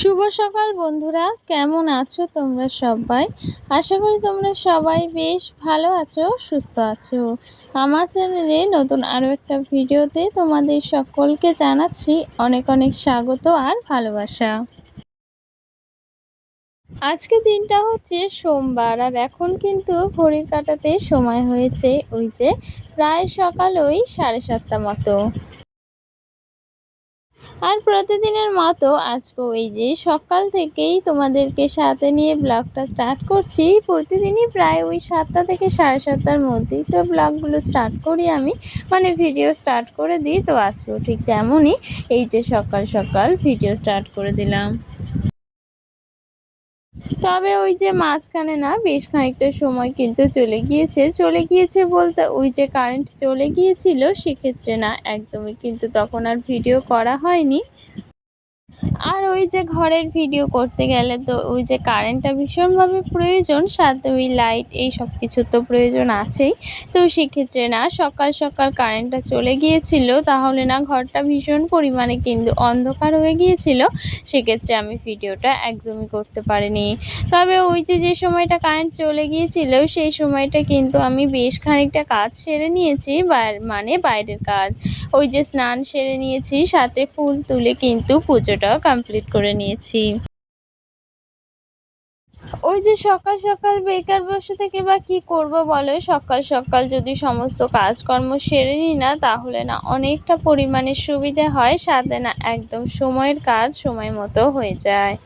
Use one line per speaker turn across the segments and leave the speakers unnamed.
শুভ সকাল বন্ধুরা, কেমন আছো তোমরা সবাই? আশা করি তোমরা সবাই বেশ ভালো আছো, সুস্থ আছো। আমার চ্যানেলে নতুন আরও একটা ভিডিওতে তোমাদের সকলকে জানাচ্ছি অনেক অনেক স্বাগত আর ভালোবাসা। আজকে দিনটা হচ্ছে সোমবার, আর এখন কিন্তু ঘড়ির কাঁটাতে সময় হয়েছে ওই যে প্রায় সকাল ওই 7:30 মতো। আর প্রতিদিনের মতো আজকেও এই যে সকাল থেকেই তোমাদেরকে সাথে নিয়ে ব্লগটা স্টার্ট করছি। প্রতিদিনই প্রায় ওই 7টা থেকে 7:30টার মধ্যেই তো ব্লগগুলো স্টার্ট করি আমি, মানে ভিডিও স্টার্ট করে দিই। তো আজকেও ঠিক তেমনই এই যে সকাল সকাল ভিডিও স্টার্ট করে দিলাম। তবে ওই যে মাঝখানে না বেশ খানিকটা সময় কিন্তু চলে গিয়েছে বলতে ওই যে কারেন্ট চলে গিয়েছিল, সেক্ষেত্রে না একদমই কিন্তু তখন আর ভিডিও করা হয়নি। আর ওই যে ঘরের ভিডিও করতে গেলে তো ওই যে কারেন্টটা ভীষণভাবে প্রয়োজন, সাথে ওই লাইট এই সব কিছুর তো প্রয়োজন আছেই। তো সেক্ষেত্রে না সকাল সকাল কারেন্টটা চলে গিয়েছিল, তাহলে না ঘরটা ভীষণ পরিমাণে কিন্তু অন্ধকার হয়ে গিয়েছিল। সেক্ষেত্রে আমি ভিডিওটা একদমই করতে পারিনি। তবে ওই যে সময়টা কারেন্ট চলে গিয়েছিল সেই সময়টা কিন্তু আমি বেশ খানিকটা কাজ সেরে নিয়েছি, মানে বাইরের কাজ। ওই যে স্নান সেরে নিয়েছি, সাথে ফুল তুলে কিন্তু পুজোটাও কমপ্লিট করে নিয়েছি। ওই যে সকাল সকাল বেকার বসে থেকে বা কি করব বলো, সকাল সকাল যদি সমস্ত কাজকর্ম সেরে নিই না, তাহলে না অনেকটা পরিমাণে সুবিধে হয়, সাথে না একদম সময়ের কাজ সময় মতো হয়ে যায়।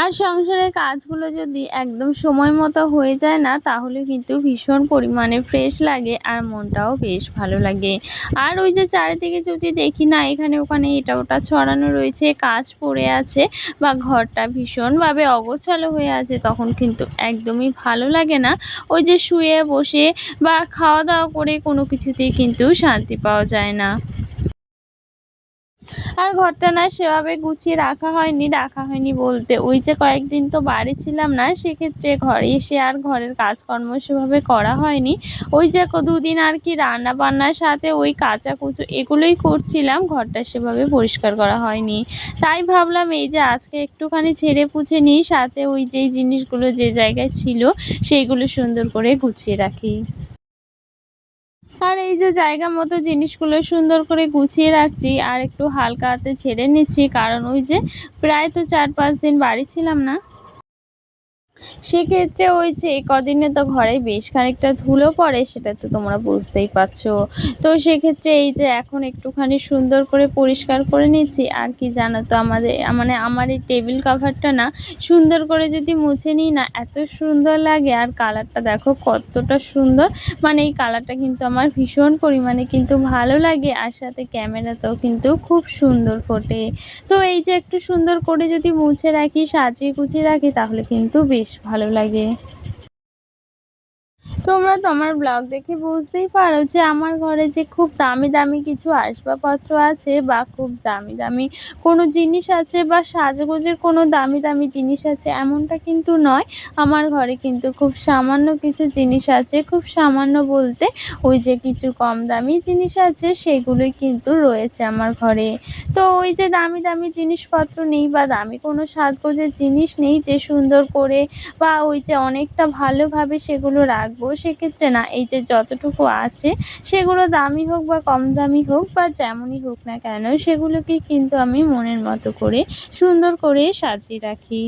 আর সংসারের কাজগুলো যদি একদম সময় মতো হয়ে যায় না, তাহলে কিন্তু ভীষণ পরিমাণে ফ্রেশ লাগে আর মনটাও বেশ ভালো লাগে। আর ওই যে চারিদিকে যদি দেখি না এখানে ওখানে এটা ওটা ছড়ানো রয়েছে, কাজ পড়ে আছে বা ঘরটা ভীষণভাবে অগোছালো হয়ে আছে, তখন কিন্তু একদমই ভালো লাগে না। ওই যে শুয়ে বসে বা খাওয়া দাওয়া করে কোনো কিছুতেই কিন্তু শান্তি পাওয়া যায় না। আর ঘরটা না সেভাবে গুছিয়ে রাখা হয়নি বলতে ওই যে কয়েকদিন তো বাড়ি ছিলাম না, সেক্ষেত্রে ঘরে এসে আর ঘরের কাজকর্ম সেভাবে করা হয়নি। ওই যে দুদিন আর কি রান্না বান্নার সাথে ওই কাচাকুচো এগুলোই করছিলাম, ঘরটা সেভাবে পরিষ্কার করা হয়নি। তাই ভাবলাম এই যে আজকে একটুখানি ঝেড়ে পুছে নিই, সাথে ওই যেই জিনিসগুলো যে জায়গায় ছিল সেইগুলো সুন্দর করে গুছিয়ে রাখি। আর এই যে জায়গা মতো জিনিসগুলো সুন্দর করে গুছিয়ে রাখছি আর একটু হালকা হাতে ঝেড়ে নিচ্ছি, কারণ ওই যে প্রায় তো 4-5 দিন বাড়ি ছিলাম না। সেক্ষেত্রে ওই যে কদিনে তো ঘরে বেশ খানিকটা ধুলো পড়ে, সেটা তো তোমরা বুঝতেই পারছো। তো সেক্ষেত্রে এই যে এখন একটুখানি সুন্দর করে পরিষ্কার করে নিচ্ছি। আর কি জানো তো, মানে আমার এই টেবিল কভারটা না সুন্দর করে যদি মুছে নিই না, এত সুন্দর লাগে। আর কালারটা দেখো কতটা সুন্দর, মানে এই কালারটা কিন্তু আমার ভীষণ পরিমাণে কিন্তু ভালো লাগে, আর সাথে ক্যামেরাতেও কিন্তু খুব সুন্দর ফোটে। তো এই যে একটু সুন্দর করে যদি মুছে রাখি, সাজিয়ে গুছিয়ে রাখি, তাহলে কিন্তু বেশ ভালো লাগে। তোমরা তো আমার ব্লগ দেখে বুঝতেই পারো যে আমার ঘরে যে খুব দামি দামি কিছু আসবাবপত্র আছে বা খুব দামি দামি কোনো জিনিস আছে বা সাজগোজের কোনো দামি দামি জিনিস আছে, এমনটা কিন্তু নয়। আমার ঘরে কিন্তু খুব সামান্য কিছু জিনিস আছে, খুব সামান্য বলতে ওই যে কিছু কম দামি জিনিস আছে, সেগুলোই কিন্তু রয়েছে আমার ঘরে। তো ওই যে দামি দামি জিনিসপত্র নেই বা দামি কোনো সাজগোজের জিনিস নেই যে সুন্দর করে বা ওই যে অনেকটা ভালোভাবে সেগুলো রাখবো। সেক্ষেত্রে না এই যে যতটুকু আছে সেগুলো দামি হোক বা কম দামি হোক বা যেমনই হোক না কেন, সেগুলোকে কিন্তু আমি মনের মতো করে সুন্দর করে সাজিয়ে রাখি।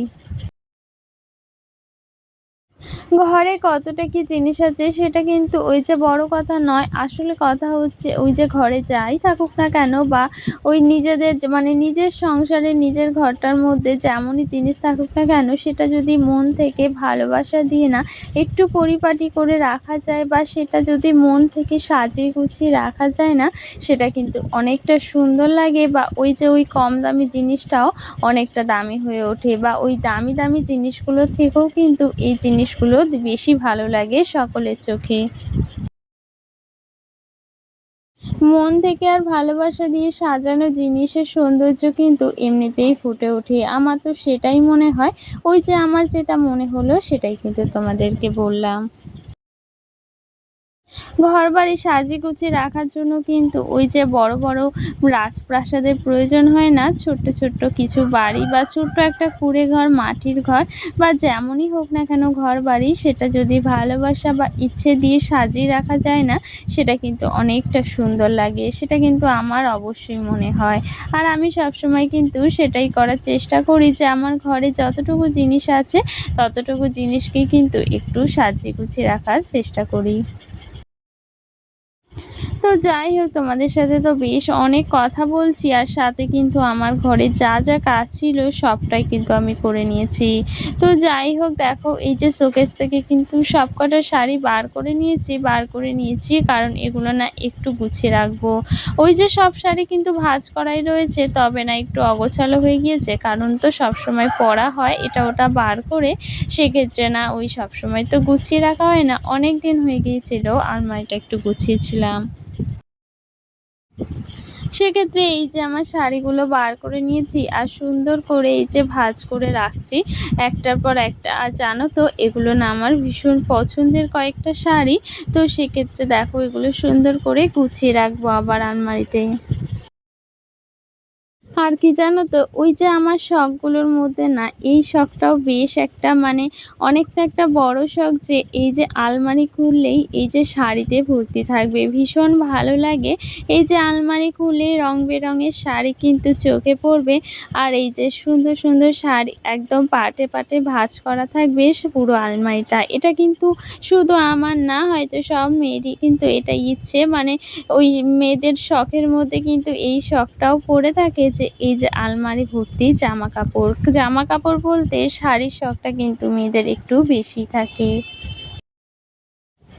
ঘরে কতটা কি জিনিস আছে সেটা কিন্তু ওই যে বড় কথা নয়। আসলে কথা হচ্ছে ওই যে ঘরে যাই থাকুক না কেন বা ওই নিজেদের মানে নিজের সংসারে নিজের ঘরটার মধ্যে যেমনই জিনিস থাকুক না কেন, সেটা যদি মন থেকে ভালোবাসা দিয়ে না একটু পরিপাটি করে রাখা যায় বা সেটা যদি মন থেকে সাজিয়ে গুছিয়ে রাখা যায় না, সেটা কিন্তু অনেকটা সুন্দর লাগে বা ওই যে ওই কম দামি জিনিসটাও অনেকটা দামি হয়ে ওঠে বা ওই দামি দামি জিনিসগুলোর থেকেও কিন্তু এই জিনিসগুলো বেশি ভালো লাগে সকলের চোখে। মন থেকে আর ভালোবাসা দিয়ে সাজানো জিনিসের সৌন্দর্য কিন্তু এমনিতেই ফুটে ওঠে। আমার তো সেটাই মনে হয়। ওই যে আমার যেটা মনে হলো সেটাই কিন্তু তোমাদেরকে বললাম। ঘরবাড়ি সাজিয়ে গুছিয়ে রাখার জন্য কিন্তু ওই যে বড়, বড় রাজপ্রাসাদের প্রয়োজন হয় না। ছোট্ট, ছোট্ট কিছু বাড়ি বা ছোট্ট একটা কুঁড়ে ঘর, মাটির ঘর বা যেমনই হোক না কেন ঘরবাড়ি, সেটা যদি ভালোবাসা বা ইচ্ছে দিয়ে সাজিয়ে রাখা যায় না, সেটা কিন্তু অনেকটা সুন্দর লাগে। সেটা কিন্তু আমার অবশ্যই মনে হয়। আর আমি সবসময় কিন্তু সেটাই করার চেষ্টা করি যে আমার ঘরে যতটুকু জিনিস আছে, ততটুকু জিনিসকেই কিন্তু একটু সাজিয়ে গুছিয়ে রাখার চেষ্টা করি। তো যাই হোক, তোমাদের সাথে তো বেশ অনেক কথা বলছি আর সাথে কিন্তু আমার ঘরে যা, যা কাজ ছিল সবটাই কিন্তু আমি করে নিয়েছি। তো যাই হোক, দেখো এই যে শোকেস থেকে কিন্তু সবকটা শাড়ি বার করে নিয়েছি কারণ এগুলো না একটু গুছিয়ে রাখবো। ওই যে সব শাড়ি কিন্তু ভাঁজ করাই রয়েছে, তবে না একটু অগোছালো হয়ে গিয়েছে কারণ তো সবসময় পরা হয় এটা ওটা বার করে, সেক্ষেত্রে না ওই সবসময় তো গুছিয়ে রাখা হয় না। অনেক দিন হয়ে গিয়েছিল আলমারিটা একটু গুছিয়েছিলাম। সেক্ষেত্রে এই যে আমার শাড়িগুলো বার করে নিয়েছি আর সুন্দর করে এই যে ভাঁজ করে রাখছি একটার পর একটা। আর জানো তো এগুলো না আমার ভীষণ পছন্দের কয়েকটা শাড়ি। তো সেক্ষেত্রে দেখো এগুলো সুন্দর করে গুছিয়ে রাখবো আবার আলমারিতে। আর কি জানো তো, ওই যে আমার শখগুলোর মধ্যে না এই শখটাও বেশ একটা মানে অনেকটা একটা বড় শখ যে এই যে আলমারি খুললেই এই যে শাড়িতে ভর্তি থাকবে। ভীষণ ভালো লাগে। এই যে আলমারি খুললেই রং বেরঙের শাড়ি কিন্তু চোখে পড়বে। আর এই যে সুন্দর, সুন্দর শাড়ি একদম পাটে, পাটে ভাঁজ করা থাকবে পুরো আলমারিটা। এটা কিন্তু শুধু আমার না, হয়তো সব মেয়েরই কিন্তু এটা ইচ্ছে। মানে ওই মেয়েদের শখের মধ্যে কিন্তু এই শখটাও পড়ে থাকে যে এই যে আলমারি ভর্তি জামাকাপড়। জামাকাপড় বলতে শাড়ির শখটা কিন্তু মেয়েদের একটু বেশি থাকে।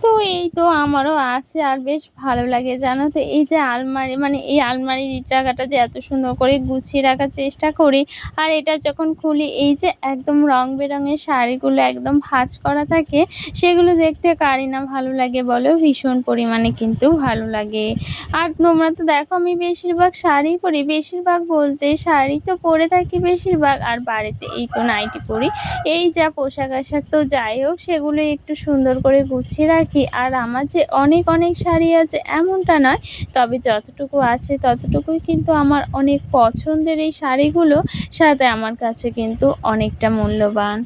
তো এই তো আমারও আছে আর বেশ ভালো লাগে জানো তো। এই যে আলমারি মানে এই আলমারির জায়গাটা যে এত সুন্দর করে গুছিয়ে রাখার চেষ্টা করি। আর এটা যখন খুলি এই যে একদম রং বেরঙের শাড়িগুলো একদম ভাঁজ করা থাকে, সেগুলো দেখতে কারই না ভালো লাগে বলো? ভীষণ পরিমাণে কিন্তু ভালো লাগে। আর তোমরা তো দেখো আমি বেশিরভাগ শাড়িই পরি। বেশিরভাগ বলতে শাড়ি তো পরে থাকি বেশিরভাগ, আর বাড়িতে এই তো নাইটি পরি। এই যা পোশাক-আশাক, তো যাই হোক সেগুলো একটু সুন্দর করে গুছিয়ে রাখি। আর আমার যে অনেক, অনেক শাড়ি আছে এমনটা নয়। তবে যতটুকু আছে ততটুকুই কিন্তু আমার অনেক পছন্দের এই শাড়িগুলো, সাথে আমার কাছে কিন্তু অনেকটা মূল্যবান।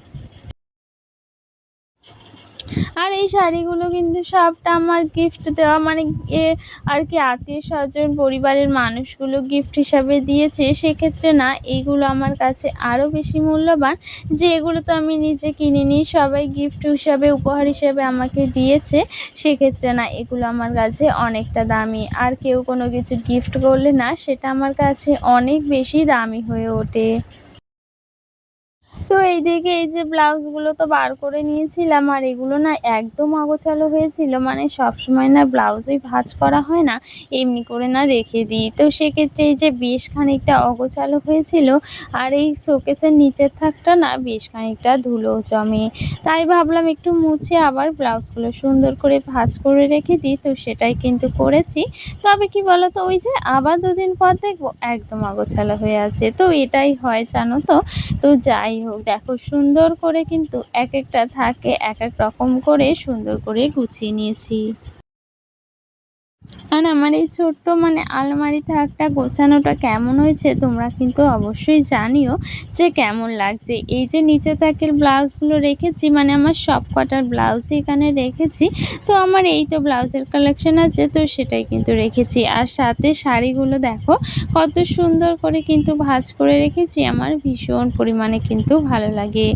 আর এই শাড়িগুলো কিন্তু সবটা আমার গিফট দেওয়া মানে এ আর কি আত্মীয়স্বজন পরিবারের মানুষগুলো গিফট হিসাবে দিয়েছে। সেক্ষেত্রে না এইগুলো আমার কাছে আরও বেশি মূল্যবান যে এগুলো তো আমি নিজে কিনিনি, সবাই গিফট হিসাবে উপহার হিসেবে আমাকে দিয়েছে। সেক্ষেত্রে না এগুলো আমার কাছে অনেকটা দামি। আর কেউ কোনো কিছু গিফট করলে না সেটা আমার কাছে অনেক বেশি দামি হয়ে ওঠে। তো এইদিকে এই যে ব্লাউজগুলো তো বার করে নিয়েছিলাম আর এগুলো না একদম অগোছালো হয়েছিল। মানে সবসময় না ব্লাউজই ভাঁজ করা হয় না, এমনি করে না রেখে দিই। তো সেক্ষেত্রে এই যে বেশ খানিকটা অগোছালো হয়েছিল আর এই শোকেসের নিচের থাকটা না বেশ খানিকটা ধুলো জমে। তাই ভাবলাম একটু মুছে আবার ব্লাউজগুলো সুন্দর করে ভাঁজ করে রেখে দিই। তো সেটাই কিন্তু করেছি। তবে কি বলো তো, ওই যে আবার দুদিন পর দেখবো একদম অগোছালো হয়ে আছে। তো এটাই হয় জানো তো। তো যাই হোক, দেখো সুন্দর করে কিন্তু একেকটা থাকে একেক রকম করে সুন্দর করে গুছিয়ে নিয়েছি। আর আমার এই ছোট্ট মানে আলমারি থাকটা গোছানোটা কেমন হয়েছে তোমরা কিন্তু অবশ্যই জানিও যে কেমন লাগছে। এই যে নিচে তাকের ব্লাউজগুলো রেখেছি, মানে আমার সব কটার ব্লাউজই এখানে রেখেছি। তো আমার এই তো ব্লাউজের কালেকশন আছে, তো সেটাই কিন্তু রেখেছি। আর সাথে শাড়িগুলো দেখো কত সুন্দর করে কিন্তু ভাঁজ করে রেখেছি, আমার ভীষণ পরিমাণে কিন্তু ভালো লাগে।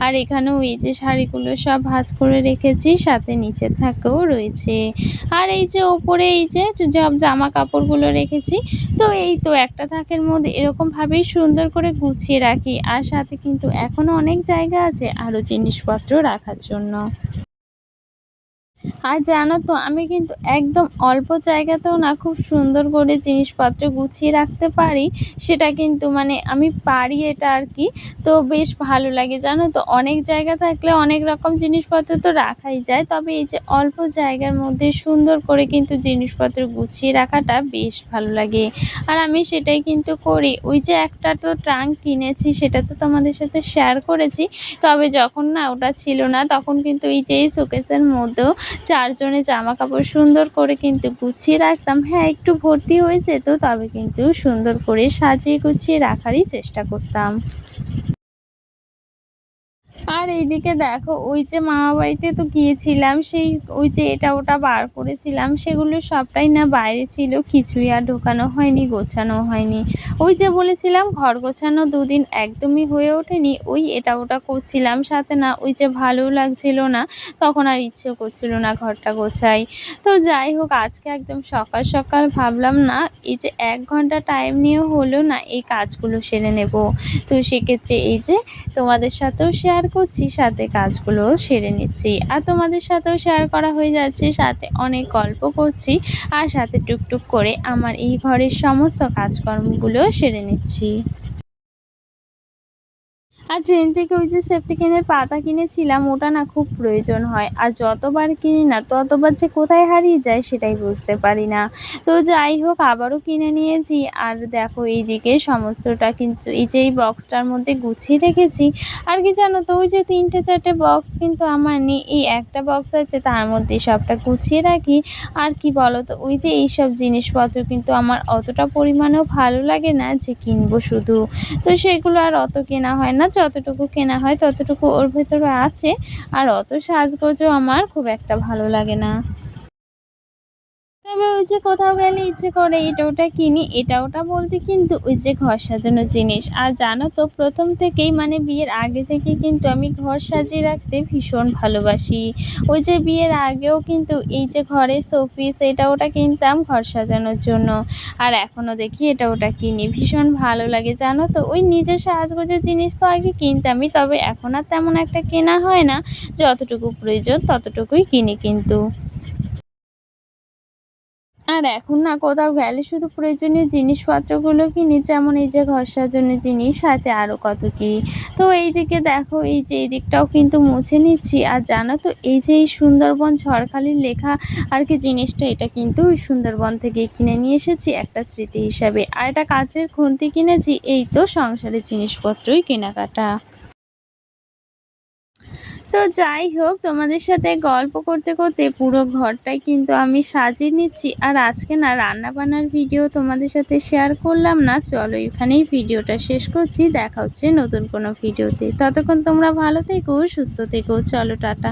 আর এখানেও এই যে শাড়িগুলো সব ভাঁজ করে রেখেছি, সাথে নিচের থাকেও রয়েছে। আর এই যে ওপরে এই যে জামা কাপড়গুলো রেখেছি। তো এই তো একটা থাকের মধ্যে এরকমভাবেই সুন্দর করে গুছিয়ে রাখি। আর সাথে কিন্তু এখনো অনেক জায়গা আছে আরও জিনিসপত্র রাখার জন্য। আর জানো তো আমি কিন্তু একদম অল্প জায়গাতেও না খুব সুন্দর করে জিনিসপত্র গুছিয়ে রাখতে পারি। সেটা কিন্তু মানে আমি পারি এটা আর কি। তো বেশ ভালো লাগে জানো তো। অনেক জায়গা থাকলে অনেক রকম জিনিসপত্র তো রাখাই যায়, তবে এই যে অল্প জায়গার মধ্যে সুন্দর করে কিন্তু জিনিসপত্র গুছিয়ে রাখাটা বেশ ভালো লাগে। আর আমি সেটাই কিন্তু করি। ওই যে একটা তো ট্রাঙ্ক কিনেছি, সেটা তো তোমাদের সাথে শেয়ার করেছি। তবে যখন না ওটা ছিল না তখন কিন্তু এই যে এই শোকেসের মধ্যেও চারজনের জামা কাপড় সুন্দর করে কিন্তু গুছিয়ে রাখতাম। হ্যাঁ, একটু ভর্তি হয়ে যেত, তবে কিন্তু সুন্দর করে সাজিয়ে গুছিয়ে রাখারই চেষ্টা করতাম। আর এইদিকে দেখো, ওই যে মামাবাড়িতে তো গিয়েছিলাম, ওই যে এটা ওটা বার করেছিলাম, সেগুলো সবটাই না বাইরে ছিল, কিছুই আর ঢোকানো হয়নি, গোছানো হয়নি। ওই যে বলেছিলাম ঘর গোছানো ২ দিন একদমই হয়ে ওঠেনি, ওই এটা ওটা করছিলাম, সাথে না ওই যে ভালোও লাগছিল না, তখন আর ইচ্ছেও করছিল না ঘরটা গোছাই। তো যাই হোক, আজকে একদম সকাল সকাল ভাবলাম না, এই যে ১ ঘন্টা টাইম নিয়ে হলেও না এই কাজগুলো সেরে নেব। তো সেক্ষেত্রে এই যে তোমাদের সাথেও শেয়ার করছি, সাথে কাজগুলোও সেরে নিচ্ছি। আর তোমাদের সাথেও শেয়ার করা হয়ে যাচ্ছে, সাথে অনেক গল্প করছি, আর সাথে টুকটুক করে আমার এই ঘরের সমস্ত কাজকর্মগুলোও সেরে নিচ্ছি। আর ট্রেন থেকে ওই যে সেফটিপিনের পাতা কিনেছিলাম, ওটা না খুব প্রয়োজন হয়। আর যতবার কিনি না ততবার যে কোথায় হারিয়ে যায় সেটাই বুঝতে পারি না। তো যাই হোক, আবারও কিনে নিয়েছি। আর দেখো, এইদিকে সমস্তটা কিন্তু এই যে এই বক্সটার মধ্যে গুছিয়ে রেখেছি। আর কি জানো তো, ওই যে ৩টে ৪টে বক্স কিন্তু আমার নেই, এই একটা বক্স আছে, তার মধ্যে সবটা গুছিয়ে রাখি। আর কি বলো তো, ওই যে এইসব জিনিসপত্র কিন্তু আমার অতটা পরিমাণেও ভালো লাগে না যে কিনবো শুধু। তো সেগুলো আর অত কেনা হয় না, যতটুকু কেনা হয় ততটুকু ওর ভেতরে আছে। আর অত সাজগোজও আমার খুব একটা ভালো লাগে না। তবে ওই যে কোথাও গেলে ইচ্ছে করে এটা ওটা কিনি। এটা ওটা বলতে কিন্তু ওই যে ঘর সাজানোর জিনিস। আর জানো তো, ১ম থেকেই মানে বিয়ের আগে থেকে কিন্তু আমি ঘর সাজিয়ে রাখতে ভীষণ ভালোবাসি। ওই যে বিয়ের আগেও কিন্তু এই যে ঘরের শোপিস এটা ওটা কিনতাম ঘর সাজানোর জন্য। আর এখনও দেখি এটা ওটা কিনি। ভীষণ ভালো লাগে জানো তো। ওই নিজের সাজগোজের জিনিস তো আগে কিনতামই, তবে এখন আর তেমন একটা কেনা হয় না। যতটুকু প্রয়োজন ততটুকুই কিনি কিন্তু। আর এখন না কোথাও গেলে শুধু প্রয়োজনীয় জিনিসপত্রগুলো কিনি, যেমন এই যে ঘর সাজানোর জিনিস, সাথে আরও কত কী। তো এইদিকে দেখো, এই যে এই দিকটাও কিন্তু মুছে নিচ্ছি। আর জানো তো, এই যে এই সুন্দরবন ঝড়খালির লেখা আর কি জিনিসটা, এটা কিন্তু ওই সুন্দরবন থেকে কিনে নিয়ে এসেছি একটা স্মৃতি হিসাবে। আর একটা কাঠের খুন্তি কিনেছি, এই তো সংসারের জিনিসপত্রই কেনাকাটা। তো যাই হোক, তোমাদের সাথে গল্প করতে করতে পুরো ঘরটাই কিন্তু আমি সাজিয়ে নিচ্ছি। আর আজকে না রান্নাবান্নার ভিডিও তোমাদের সাথে শেয়ার করলাম না, চলো এখানেই ভিডিওটা শেষ করছি। দেখা হচ্ছে নতুন কোনো ভিডিওতে। ততক্ষণ তোমরা ভালো থেকো, সুস্থ থেকো, চলো টাটা।